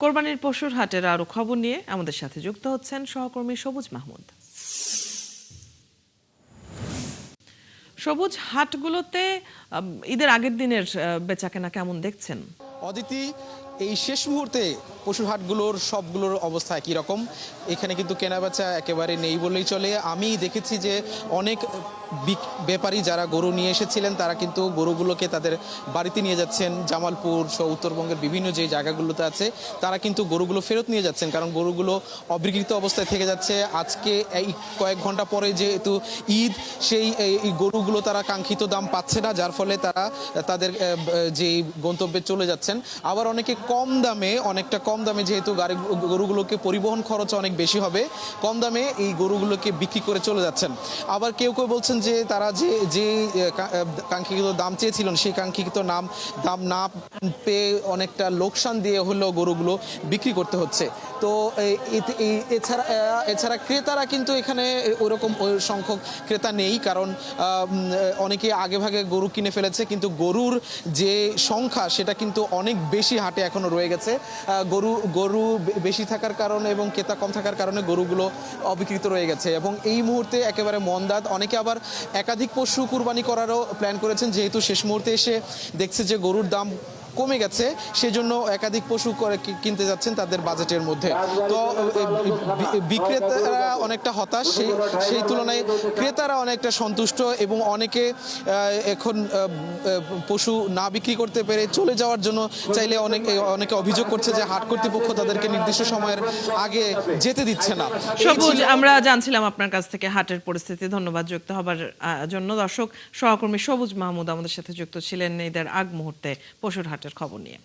কোরবানির পশুর হাটের আরো খবর নিয়ে আমাদের সাথে যুক্ত হচ্ছেন সহকর্মী সবুজ মাহমুদ। সবুজ, হাটগুলোতে ঈদের আগের দিনের বেচাকেনা কেমন দেখছেন? অদিতি, এই শেষ মুহূর্তে পশুর হাটগুলোর সবগুলোর অবস্থা একই রকম। এখানে কিন্তু কেনাবেচা একেবারে নেই বললেই চলে। আমি দেখেছি যে অনেক ব্যাপারী যারা গরু নিয়ে এসেছিলেন তারা কিন্তু গরুগুলোকে তাদের বাড়িতে নিয়ে যাচ্ছেন। জামালপুর সহ উত্তরবঙ্গের বিভিন্ন যে জায়গাগুলোতে আছে তারা কিন্তু গরুগুলো ফেরত নিয়ে যাচ্ছেন, কারণ গরুগুলো অবিকৃত অবস্থায় থেকে যাচ্ছে। আজকে এই কয়েক ঘন্টা পরে যেহেতু ঈদ, সেই এই গরুগুলো তারা কাঙ্ক্ষিত দাম পাচ্ছে না, যার ফলে তারা তাদের যে গন্তব্যে চলে যাচ্ছেন। আবার অনেকে অনেকটা কম দামে, যেহেতু গরুগুলোকে পরিবহন খরচ অনেক বেশি হবে, কম দামে এই গরুগুলোকে বিক্রি করে চলে যাচ্ছেন। আবার কেউ কেউ বলছেন যে তারা যে কাঙ্ক্ষিত দাম চেয়েছিলেন সেই কাঙ্ক্ষিত দাম না পেয়ে অনেকটা লোকসান দিয়ে হলেও গরুগুলো বিক্রি করতে হচ্ছে। তো এছাড়া ক্রেতারা কিন্তু এখানে ওরকম ওই সংখ্যক ক্রেতা নেই, কারণ অনেকে আগেভাগে গরু কিনে ফেলেছে, কিন্তু গরুর যে সংখ্যা সেটা কিন্তু অনেক বেশি হাটে এখনো রয়ে গেছে। গরু বেশি থাকার কারণে এবং ক্রেতা কম থাকার কারণে গরুগুলো অবিকৃত রয়ে গেছে এবং এই মুহূর্তে একেবারে মন্দাদ। অনেকে আবার একাধিক পশু কুরবানি করারও প্ল্যান করেছেন, যেহেতু শেষ মুহূর্তে এসে দেখছে যে গরুর দাম কমে গেছে, সেজন্য একাধিক পশু কিনতে যাচ্ছেন তাদের বাজেটের মধ্যে। তো বিক্রেতারা অনেকটা হতাশ, সেই তুলনায় ক্রেতারা অনেকটা সন্তুষ্ট এবং অনেকে এখন পশু না বিক্রি করতে পেরে চলে যাওয়ার জন্য চাইলে অনেকে অভিযোগ করছে যে হাট কর্তৃপক্ষ তাদেরকে নির্দিষ্ট সময়ের আগে যেতে দিচ্ছে না। সবুজ, আমরা জানছিলাম আপনার কাছ থেকে হাটের পরিস্থিতি। ধন্যবাদ যুক্ত হবার জন্য। দর্শক, সহকর্মী সবুজ মাহমুদ আমাদের সাথে যুক্ত ছিলেন ঈদের আগ মুহূর্তে পশুর হাটের খবর নিয়ে।